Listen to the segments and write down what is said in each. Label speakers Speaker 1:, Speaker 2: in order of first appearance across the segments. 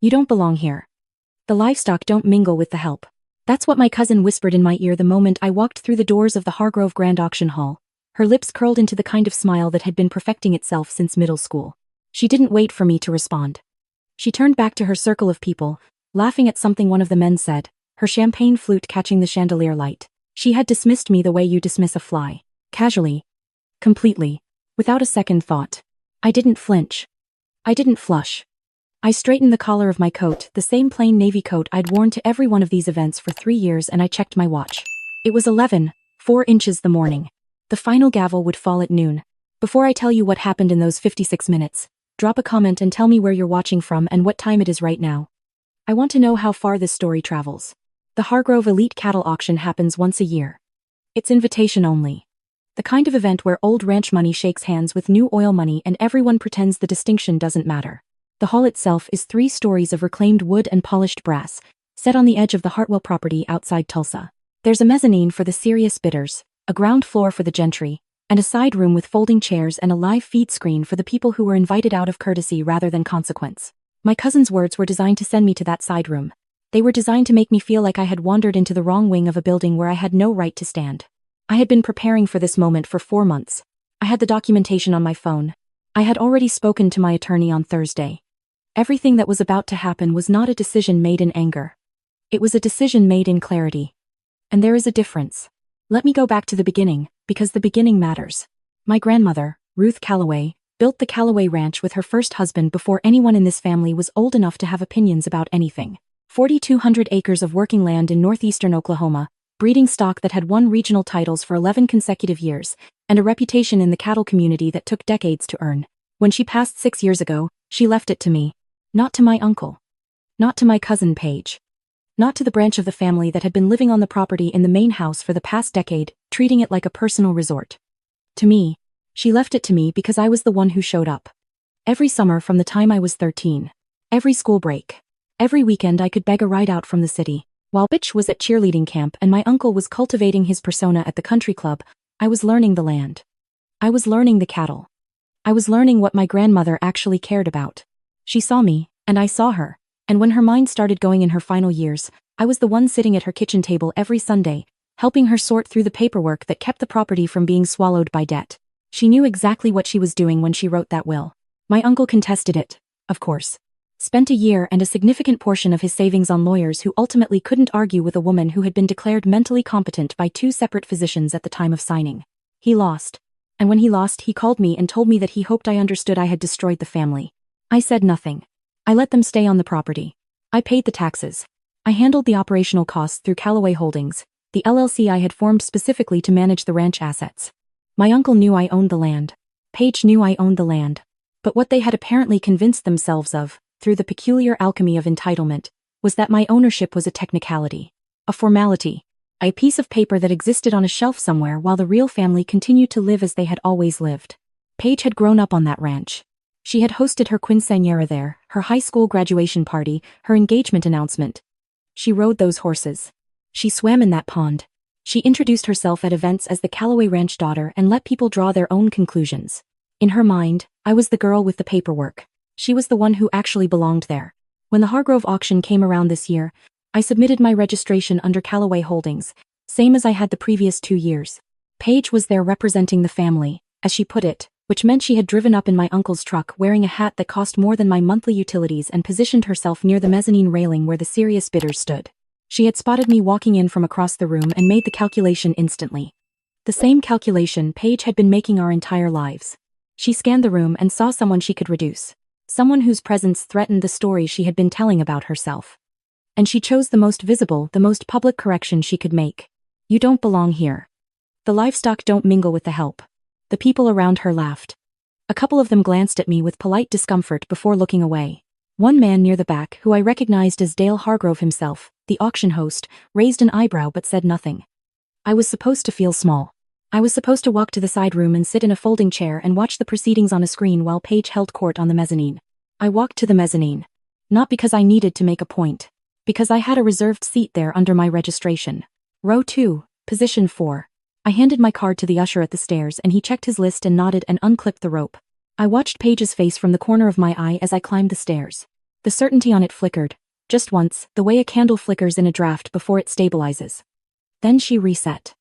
Speaker 1: You don't belong here. The livestock don't mingle with the help. That's what my cousin whispered in my ear the moment I walked through the doors of the Hargrove Grand Auction Hall. Her lips curled into the kind of smile that had been perfecting itself since middle school. She didn't wait for me to respond. She turned back to her circle of people, laughing at something one of the men said, her champagne flute catching the chandelier light. She had dismissed me the way you dismiss a fly. Casually. Completely. Without a second thought. I didn't flinch. I didn't flush. I straightened the collar of my coat, the same plain navy coat I'd worn to every one of these events for 3 years, and I checked my watch. It was 11:04 the morning. The final gavel would fall at noon. Before I tell you what happened in those 56 minutes, drop a comment and tell me where you're watching from and what time it is right now. I want to know how far this story travels. The Hargrove Elite Cattle Auction happens once a year. It's invitation only. The kind of event where old ranch money shakes hands with new oil money and everyone pretends the distinction doesn't matter. The hall itself is 3 stories of reclaimed wood and polished brass, set on the edge of the Hartwell property outside Tulsa. There's a mezzanine for the serious bidders, a ground floor for the gentry, and a side room with folding chairs and a live feed screen for the people who were invited out of courtesy rather than consequence. My cousin's words were designed to send me to that side room. They were designed to make me feel like I had wandered into the wrong wing of a building where I had no right to stand. I had been preparing for this moment for 4 months. I had the documentation on my phone. I had already spoken to my attorney on Thursday. Everything that was about to happen was not a decision made in anger. It was a decision made in clarity. And there is a difference. Let me go back to the beginning, because the beginning matters. My grandmother, Ruth Calloway, built the Calloway Ranch with her first husband before anyone in this family was old enough to have opinions about anything. 4,200 acres of working land in northeastern Oklahoma, breeding stock that had won regional titles for 11 consecutive years, and a reputation in the cattle community that took decades to earn. When she passed 6 years ago, she left it to me. Not to my uncle. Not to my cousin Paige. Not to the branch of the family that had been living on the property in the main house for the past decade, treating it like a personal resort. To me. She left it to me because I was the one who showed up. Every summer from the time I was 13. Every school break. Every weekend I could beg a ride out from the city. While Bitch was at cheerleading camp and my uncle was cultivating his persona at the country club, I was learning the land. I was learning the cattle. I was learning what my grandmother actually cared about. She saw me, and I saw her, and when her mind started going in her final years, I was the one sitting at her kitchen table every Sunday, helping her sort through the paperwork that kept the property from being swallowed by debt. She knew exactly what she was doing when she wrote that will. My uncle contested it, of course. Spent a year and a significant portion of his savings on lawyers who ultimately couldn't argue with a woman who had been declared mentally competent by 2 separate physicians at the time of signing. He lost. And when he lost, he called me and told me that he hoped I understood I had destroyed the family. I said nothing. I let them stay on the property. I paid the taxes. I handled the operational costs through Calloway Holdings, the LLC I had formed specifically to manage the ranch assets. My uncle knew I owned the land. Paige knew I owned the land. But what they had apparently convinced themselves of, through the peculiar alchemy of entitlement, was that my ownership was a technicality. A formality. A piece of paper that existed on a shelf somewhere while the real family continued to live as they had always lived. Paige had grown up on that ranch. She had hosted her quinceañera there, her high school graduation party, her engagement announcement. She rode those horses. She swam in that pond. She introduced herself at events as the Calloway Ranch daughter and let people draw their own conclusions. In her mind, I was the girl with the paperwork. She was the one who actually belonged there. When the Hargrove auction came around this year, I submitted my registration under Calloway Holdings, same as I had the previous 2 years. Paige was there representing the family, as she put it, which meant she had driven up in my uncle's truck wearing a hat that cost more than my monthly utilities and positioned herself near the mezzanine railing where the serious bidders stood. She had spotted me walking in from across the room and made the calculation instantly. The same calculation Paige had been making our entire lives. She scanned the room and saw someone she could reduce. Someone whose presence threatened the story she had been telling about herself. And she chose the most visible, the most public correction she could make. You don't belong here. The livestock don't mingle with the help. The people around her laughed. A couple of them glanced at me with polite discomfort before looking away. One man near the back, who I recognized as Dale Hargrove himself, the auction host, raised an eyebrow but said nothing. I was supposed to feel small. I was supposed to walk to the side room and sit in a folding chair and watch the proceedings on a screen while Paige held court on the mezzanine. I walked to the mezzanine. Not because I needed to make a point. Because I had a reserved seat there under my registration. Row 2, position 4. I handed my card to the usher at the stairs and he checked his list and nodded and unclipped the rope. I watched Paige's face from the corner of my eye as I climbed the stairs. The certainty on it flickered. Just once, the way a candle flickers in a draft before it stabilizes. Then she reset.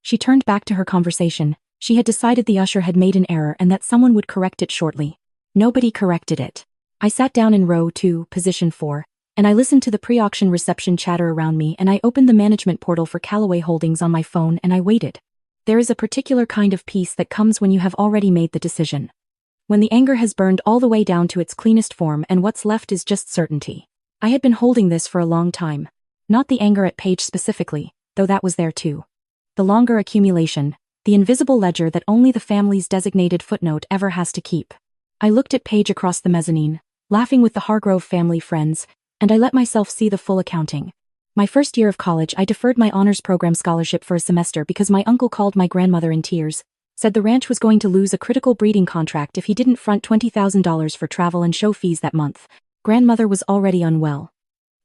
Speaker 1: She turned back to her conversation. She had decided the usher had made an error and that someone would correct it shortly. Nobody corrected it. I sat down in row 2, position 4, and I listened to the pre-auction reception chatter around me, and I opened the management portal for Calloway Holdings on my phone and I waited. There is a particular kind of peace that comes when you have already made the decision. When the anger has burned all the way down to its cleanest form and what's left is just certainty. I had been holding this for a long time. Not the anger at Paige specifically, though that was there too. The longer accumulation, the invisible ledger that only the family's designated footnote ever has to keep. I looked at Paige across the mezzanine, laughing with the Hargrove family friends, and I let myself see the full accounting. My first year of college, I deferred my honors program scholarship for a semester because my uncle called my grandmother in tears, said the ranch was going to lose a critical breeding contract if he didn't front $20,000 for travel and show fees that month. Grandmother was already unwell.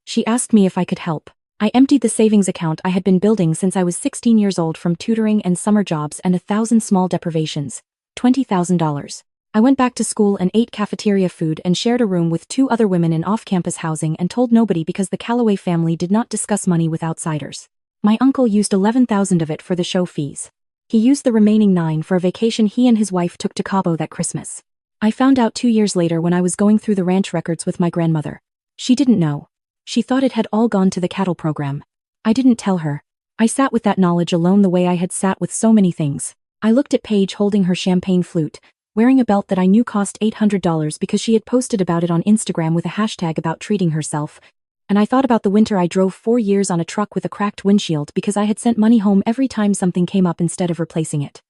Speaker 1: She asked me if I could help. I emptied the savings account I had been building since I was 16 years old from tutoring and summer jobs and 1,000 small deprivations. $20,000. I went back to school and ate cafeteria food and shared a room with 2 other women in off-campus housing and told nobody because the Calloway family did not discuss money with outsiders. My uncle used $11,000 of it for the show fees. He used the remaining $9,000 for a vacation he and his wife took to Cabo that Christmas. I found out 2 years later when I was going through the ranch records with my grandmother. She didn't know. She thought it had all gone to the cattle program. I didn't tell her. I sat with that knowledge alone the way I had sat with so many things. I looked at Paige holding her champagne flute, wearing a belt that I knew cost $800 because she had posted about it on Instagram with a hashtag about treating herself, and I thought about the winter I drove 4 years on a truck with a cracked windshield because I had sent money home every time something came up instead of replacing it.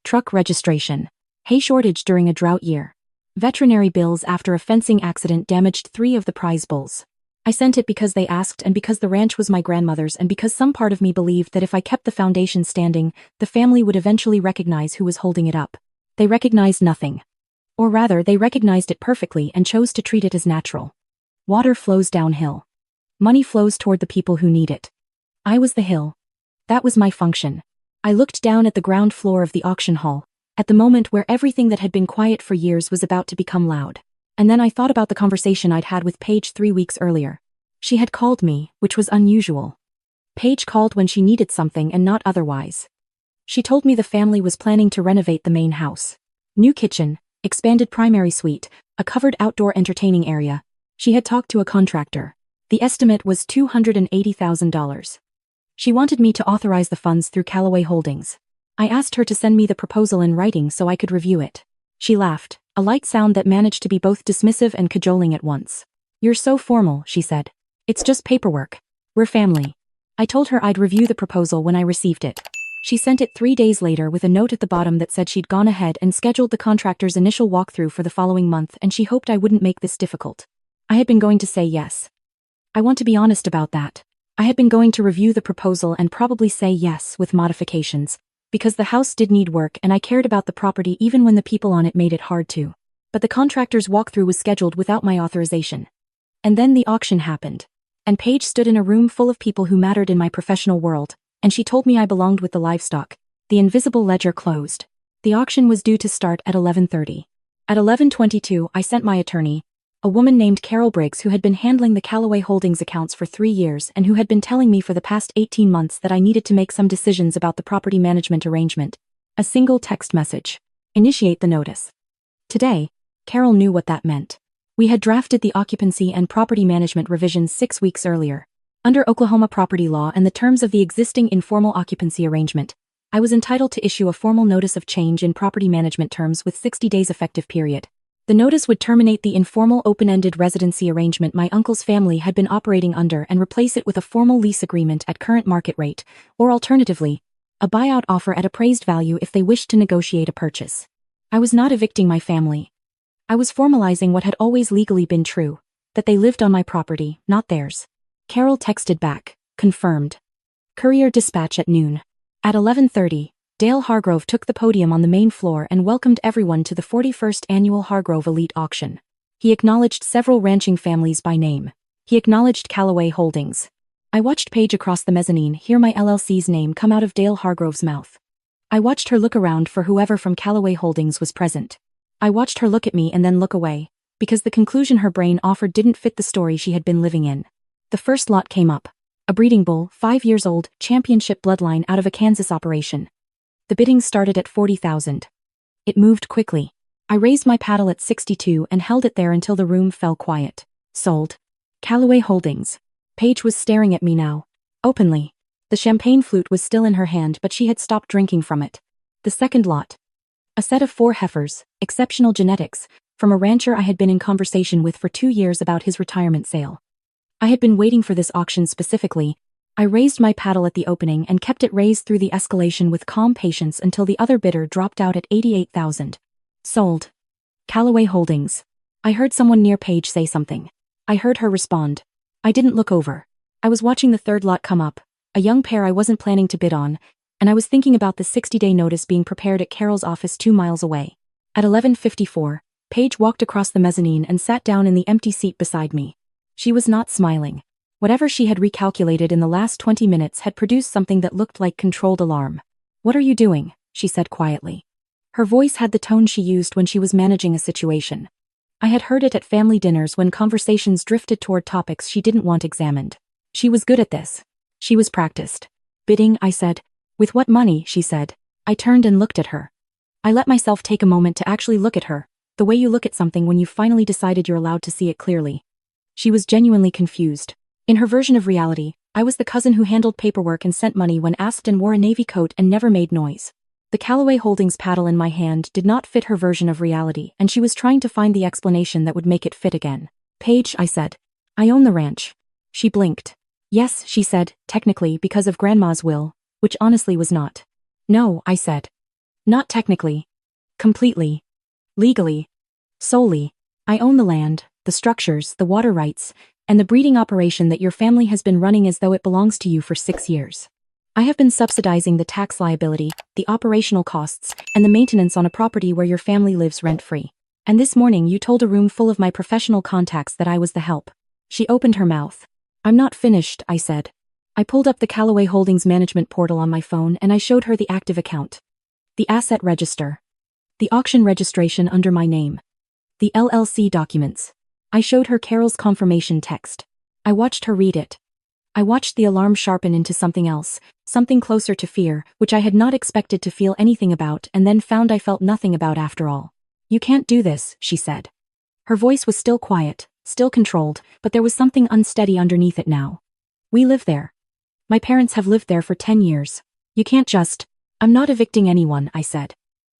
Speaker 1: Truck registration. Hay shortage during a drought year. Veterinary bills after a fencing accident damaged 3 of the prize bulls. I sent it because they asked and because the ranch was my grandmother's and because some part of me believed that if I kept the foundation standing, the family would eventually recognize who was holding it up. They recognized nothing. Or rather, they recognized it perfectly and chose to treat it as natural. Water flows downhill. Money flows toward the people who need it. I was the hill. That was my function. I looked down at the ground floor of the auction hall, at the moment where everything that had been quiet for years was about to become loud. And then I thought about the conversation I'd had with Paige 3 weeks earlier. She had called me, which was unusual. Paige called when she needed something and not otherwise. She told me the family was planning to renovate the main house. New kitchen, expanded primary suite, a covered outdoor entertaining area. She had talked to a contractor. The estimate was $280,000. She wanted me to authorize the funds through Calloway Holdings. I asked her to send me the proposal in writing so I could review it. She laughed, a light sound that managed to be both dismissive and cajoling at once. "You're so formal," she said. "It's just paperwork. We're family." I told her I'd review the proposal when I received it. She sent it 3 days later with a note at the bottom that said she'd gone ahead and scheduled the contractor's initial walkthrough for the following month and she hoped I wouldn't make this difficult. I had been going to say yes. I want to be honest about that. I had been going to review the proposal and probably say yes with modifications, because the house did need work and I cared about the property even when the people on it made it hard to. But the contractor's walkthrough was scheduled without my authorization. And then the auction happened. And Paige stood in a room full of people who mattered in my professional world, and she told me I belonged with the livestock. The invisible ledger closed. The auction was due to start at 11:30. At 11:22, I sent my attorney, a woman named Carol Briggs who had been handling the Calloway Holdings accounts for 3 years and who had been telling me for the past 18 months that I needed to make some decisions about the property management arrangement. A single text message. Initiate the notice. Today, Carol knew what that meant. We had drafted the occupancy and property management revisions 6 weeks earlier. Under Oklahoma property law and the terms of the existing informal occupancy arrangement, I was entitled to issue a formal notice of change in property management terms with 60 days effective period. The notice would terminate the informal open-ended residency arrangement my uncle's family had been operating under and replace it with a formal lease agreement at current market rate, or alternatively, a buyout offer at appraised value if they wished to negotiate a purchase. I was not evicting my family. I was formalizing what had always legally been true, that they lived on my property, not theirs. Carol texted back, confirmed. Courier dispatch at noon. At 11:30, Dale Hargrove took the podium on the main floor and welcomed everyone to the 41st Annual Hargrove Elite Auction. He acknowledged several ranching families by name. He acknowledged Calloway Holdings. I watched Paige across the mezzanine hear my LLC's name come out of Dale Hargrove's mouth. I watched her look around for whoever from Calloway Holdings was present. I watched her look at me and then look away, because the conclusion her brain offered didn't fit the story she had been living in. The first lot came up. A breeding bull, 5 years old, championship bloodline out of a Kansas operation. The bidding started at $40,000. It moved quickly. I raised my paddle at 62 and held it there until the room fell quiet. Sold. Calloway Holdings. Paige was staring at me now. Openly. The champagne flute was still in her hand, but she had stopped drinking from it. The second lot. A set of 4 heifers, exceptional genetics, from a rancher I had been in conversation with for 2 years about his retirement sale. I had been waiting for this auction specifically. I raised my paddle at the opening and kept it raised through the escalation with calm patience until the other bidder dropped out at $88,000. Sold. Calloway Holdings. I heard someone near Paige say something. I heard her respond. I didn't look over. I was watching the third lot come up, a young pair I wasn't planning to bid on, and I was thinking about the 60-day notice being prepared at Carol's office 2 miles away. At 11:54, Paige walked across the mezzanine and sat down in the empty seat beside me. She was not smiling. Whatever she had recalculated in the last 20 minutes had produced something that looked like controlled alarm. "What are you doing?" she said quietly. Her voice had the tone she used when she was managing a situation. I had heard it at family dinners when conversations drifted toward topics she didn't want examined. She was good at this. She was practiced. "Bidding," I said. "With what money?" she said. I turned and looked at her. I let myself take a moment to actually look at her, the way you look at something when you've finally decided you're allowed to see it clearly. She was genuinely confused. In her version of reality, I was the cousin who handled paperwork and sent money when asked and wore a navy coat and never made noise. The Calloway Holdings paddle in my hand did not fit her version of reality, and she was trying to find the explanation that would make it fit again. "Paige," I said. "I own the ranch." She blinked. "Yes," she said, "technically because of Grandma's will," which honestly was not. "No," I said. "Not technically. Completely. Legally. Solely. I own the land, the structures, the water rights, and the breeding operation that your family has been running as though it belongs to you for 6 years. I have been subsidizing the tax liability, the operational costs, and the maintenance on a property where your family lives rent-free. And this morning you told a room full of my professional contacts that I was the help." She opened her mouth. "I'm not finished," I said. I pulled up the Calloway Holdings management portal on my phone and I showed her the active account. The asset register. The auction registration under my name. The LLC documents. I showed her Carol's confirmation text. I watched her read it. I watched the alarm sharpen into something else, something closer to fear, which I had not expected to feel anything about and then found I felt nothing about after all. "You can't do this," she said. Her voice was still quiet, still controlled, but there was something unsteady underneath it now. "We live there. My parents have lived there for 10 years. You can't just—" "I'm not evicting anyone," I said.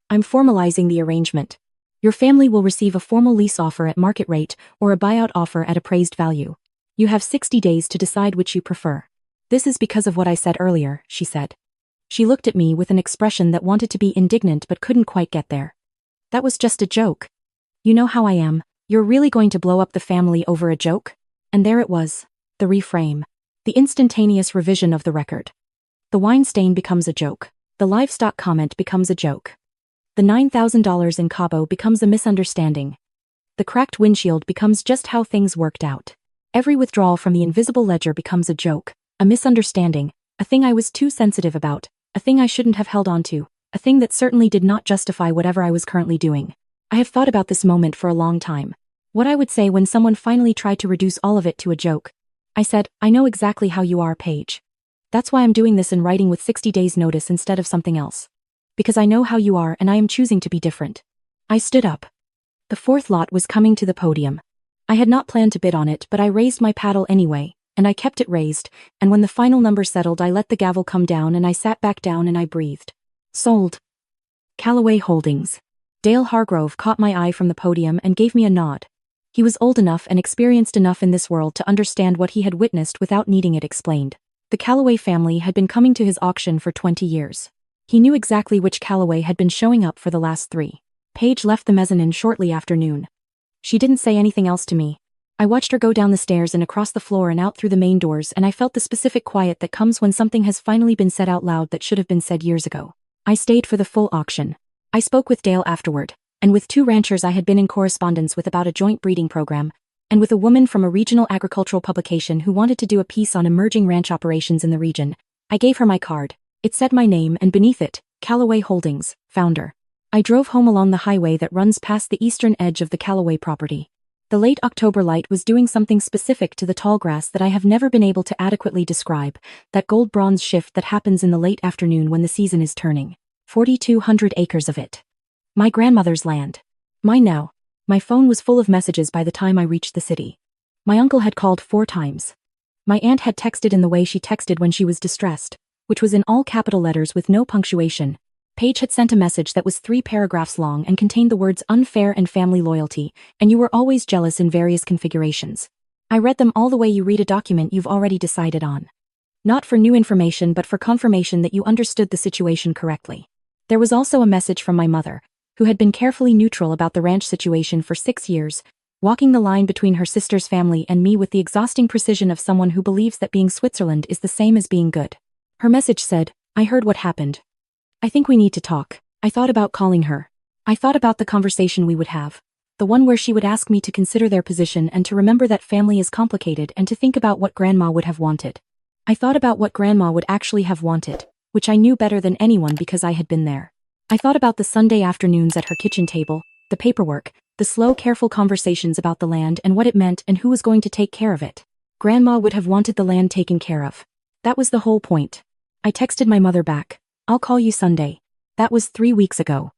Speaker 1: "I'm formalizing the arrangement. Your family will receive a formal lease offer at market rate or a buyout offer at appraised value. You have 60 days to decide which you prefer." "This is because of what I said earlier," she said. She looked at me with an expression that wanted to be indignant but couldn't quite get there. "That was just a joke. You know how I am. You're really going to blow up the family over a joke?" And there it was. The reframe. The instantaneous revision of the record. The wine stain becomes a joke. The livestock comment becomes a joke. The $9,000 in Cabo becomes a misunderstanding. The cracked windshield becomes just how things worked out. Every withdrawal from the invisible ledger becomes a joke, a misunderstanding, a thing I was too sensitive about, a thing I shouldn't have held on to, a thing that certainly did not justify whatever I was currently doing. I have thought about this moment for a long time. What I would say when someone finally tried to reduce all of it to a joke. I said, "I know exactly how you are, Paige. That's why I'm doing this in writing with 60 days notice instead of something else. Because I know how you are and I am choosing to be different." I stood up. The fourth lot was coming to the podium. I had not planned to bid on it, but I raised my paddle anyway, and I kept it raised, and when the final number settled I let the gavel come down and I sat back down and I breathed. "Sold. Calloway Holdings." Dale Hargrove caught my eye from the podium and gave me a nod. He was old enough and experienced enough in this world to understand what he had witnessed without needing it explained. The Calloway family had been coming to his auction for 20 years. He knew exactly which Calloway had been showing up for the last 3. Paige left the mezzanine shortly after noon. She didn't say anything else to me. I watched her go down the stairs and across the floor and out through the main doors, and I felt the specific quiet that comes when something has finally been said out loud that should have been said years ago. I stayed for the full auction. I spoke with Dale afterward, and with 2 ranchers I had been in correspondence with about a joint breeding program, and with a woman from a regional agricultural publication who wanted to do a piece on emerging ranch operations in the region. I gave her my card. It said my name and beneath it, Calloway Holdings, founder. I drove home along the highway that runs past the eastern edge of the Calloway property. The late October light was doing something specific to the tall grass that I have never been able to adequately describe, that gold-bronze shift that happens in the late afternoon when the season is turning. 4,200 acres of it. My grandmother's land. Mine now. My phone was full of messages by the time I reached the city. My uncle had called 4 times. My aunt had texted in the way she texted when she was distressed, which was in all capital letters with no punctuation. Paige had sent a message that was 3 paragraphs long and contained the words unfair and family loyalty, and you were always jealous in various configurations. I read them all the way you read a document you've already decided on. Not for new information but for confirmation that you understood the situation correctly. There was also a message from my mother, who had been carefully neutral about the ranch situation for 6 years, walking the line between her sister's family and me with the exhausting precision of someone who believes that being Switzerland is the same as being good. Her message said, "I heard what happened. I think we need to talk." I thought about calling her. I thought about the conversation we would have. The one where she would ask me to consider their position and to remember that family is complicated and to think about what Grandma would have wanted. I thought about what Grandma would actually have wanted, which I knew better than anyone because I had been there. I thought about the Sunday afternoons at her kitchen table, the paperwork, the slow, careful conversations about the land and what it meant and who was going to take care of it. Grandma would have wanted the land taken care of. That was the whole point. I texted my mother back. "I'll call you Sunday." That was 3 weeks ago.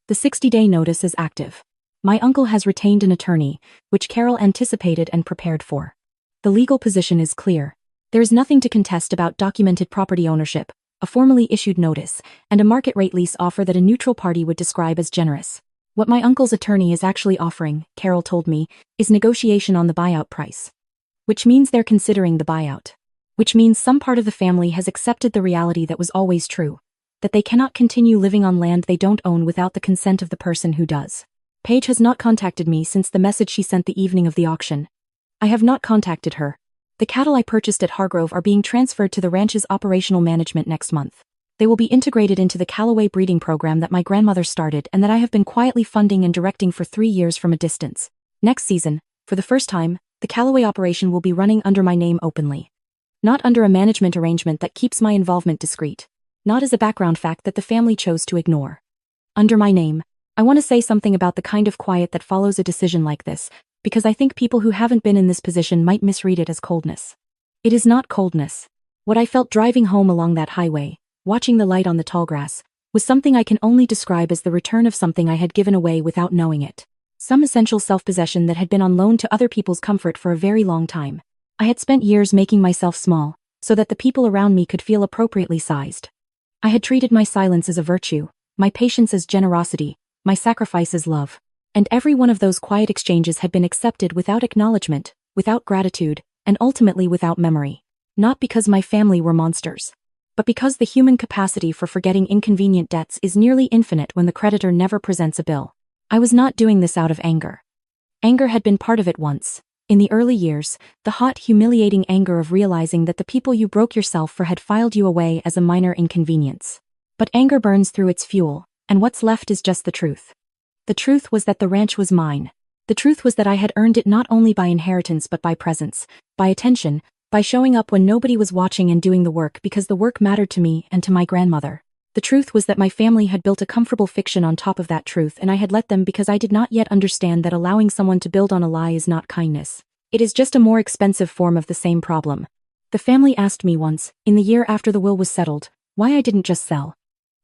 Speaker 1: The 60-day notice is active. My uncle has retained an attorney, which Carol anticipated and prepared for. The legal position is clear. There is nothing to contest about documented property ownership, a formally issued notice, and a market rate lease offer that a neutral party would describe as generous. What my uncle's attorney is actually offering, Carol told me, is negotiation on the buyout price. Which means they're considering the buyout. Which means some part of the family has accepted the reality that was always true, that they cannot continue living on land they don't own without the consent of the person who does. Paige has not contacted me since the message she sent the evening of the auction. I have not contacted her. The cattle I purchased at Hargrove are being transferred to the ranch's operational management next month. They will be integrated into the Calloway breeding program that my grandmother started and that I have been quietly funding and directing for 3 years from a distance. Next season, for the first time, the Calloway operation will be running under my name openly. Not under a management arrangement that keeps my involvement discreet. Not as a background fact that the family chose to ignore. Under my name. I want to say something about the kind of quiet that follows a decision like this, because I think people who haven't been in this position might misread it as coldness. It is not coldness. What I felt driving home along that highway, watching the light on the tall grass, was something I can only describe as the return of something I had given away without knowing it. Some essential self-possession that had been on loan to other people's comfort for a very long time. I had spent years making myself small, so that the people around me could feel appropriately sized. I had treated my silence as a virtue, my patience as generosity, my sacrifice as love. And every one of those quiet exchanges had been accepted without acknowledgement, without gratitude, and ultimately without memory. Not because my family were monsters, but because the human capacity for forgetting inconvenient debts is nearly infinite when the creditor never presents a bill. I was not doing this out of anger. Anger had been part of it once. In the early years, the hot, humiliating anger of realizing that the people you broke yourself for had filed you away as a minor inconvenience. But anger burns through its fuel, and what's left is just the truth. The truth was that the ranch was mine. The truth was that I had earned it not only by inheritance but by presence, by attention, by showing up when nobody was watching and doing the work because the work mattered to me and to my grandmother. The truth was that my family had built a comfortable fiction on top of that truth and I had let them because I did not yet understand that allowing someone to build on a lie is not kindness. It is just a more expensive form of the same problem. The family asked me once, in the year after the will was settled, why I didn't just sell.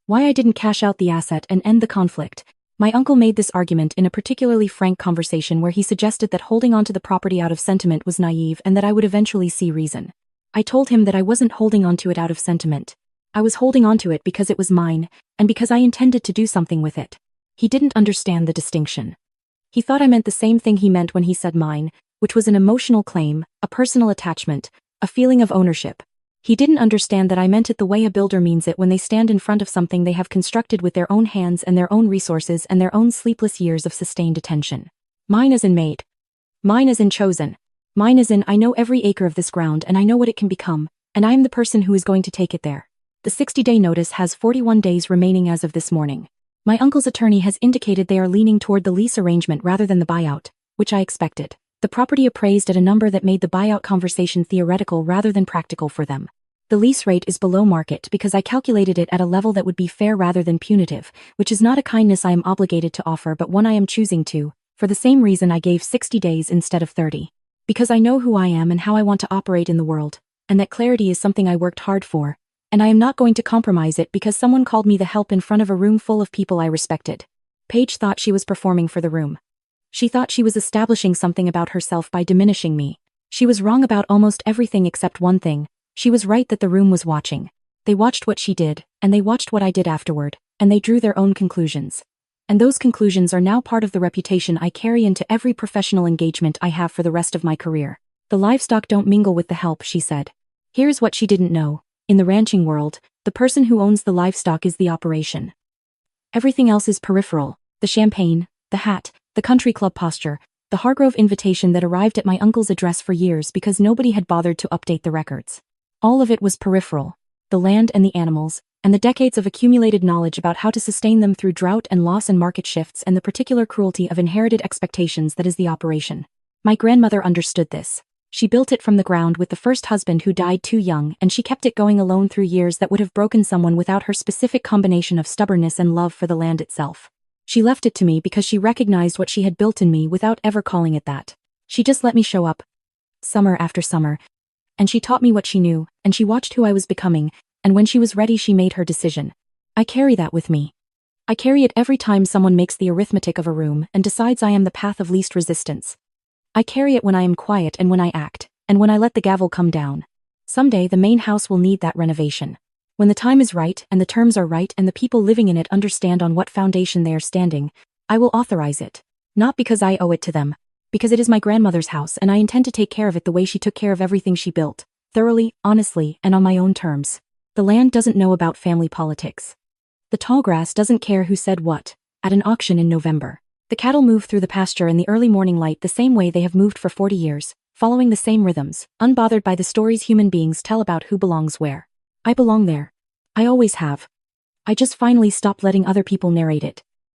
Speaker 1: Why I didn't cash out the asset and end the conflict. My uncle made this argument in a particularly frank conversation where he suggested that holding onto the property out of sentiment was naive and that I would eventually see reason. I told him that I wasn't holding onto it out of sentiment. I was holding onto it because it was mine, and because I intended to do something with it. He didn't understand the distinction. He thought I meant the same thing he meant when he said mine, which was an emotional claim, a personal attachment, a feeling of ownership. He didn't understand that I meant it the way a builder means it when they stand in front of something they have constructed with their own hands and their own resources and their own sleepless years of sustained attention. Mine as in made. Mine as in chosen. Mine as in I know every acre of this ground and I know what it can become, and I am the person who is going to take it there. The 60-day notice has 41 days remaining as of this morning. My uncle's attorney has indicated they are leaning toward the lease arrangement rather than the buyout, which I expected. The property appraised at a number that made the buyout conversation theoretical rather than practical for them. The lease rate is below market because I calculated it at a level that would be fair rather than punitive, which is not a kindness I am obligated to offer but one I am choosing to, For the same reason I gave 60 days instead of 30. Because I know who I am and how I want to operate in the world, and that clarity is something I worked hard for, and I am not going to compromise it because someone called me the help in front of a room full of people I respected. Paige thought she was performing for the room. She thought she was establishing something about herself by diminishing me. She was wrong about almost everything except one thing. She was right that the room was watching. They watched what she did, and they watched what I did afterward, and they drew their own conclusions. And those conclusions are now part of the reputation I carry into every professional engagement I have for the rest of my career. The livestock don't mingle with the help, she said. Here's what she didn't know. In the ranching world, the person who owns the livestock is the operation. Everything else is peripheral: the champagne, the hat, the country club posture, the Hargrove invitation that arrived at my uncle's address for years because nobody had bothered to update the records. All of it was peripheral: the land and the animals, and the decades of accumulated knowledge about how to sustain them through drought and loss and market shifts and the particular cruelty of inherited expectations that is the operation. My grandmother understood this. She built it from the ground with the first husband who died too young, and she kept it going alone through years that would have broken someone without her specific combination of stubbornness and love for the land itself. She left it to me because she recognized what she had built in me without ever calling it that. She just let me show up, summer after summer, and she taught me what she knew, and she watched who I was becoming, and when she was ready she made her decision. I carry that with me. I carry it every time someone makes the arithmetic of a room and decides I am the path of least resistance. I carry it when I am quiet and when I act, and when I let the gavel come down. Someday the main house will need that renovation. When the time is right and the terms are right and the people living in it understand on what foundation they are standing, I will authorize it. Not because I owe it to them, because it is my grandmother's house and I intend to take care of it the way she took care of everything she built, thoroughly, honestly, and on my own terms. The land doesn't know about family politics. The tall grass doesn't care who said what, at an auction in November. The cattle move through the pasture in the early morning light the same way they have moved for 40 years, following the same rhythms, unbothered by the stories human beings tell about who belongs where. I belong there. I always have. I just finally stopped letting other people narrate it.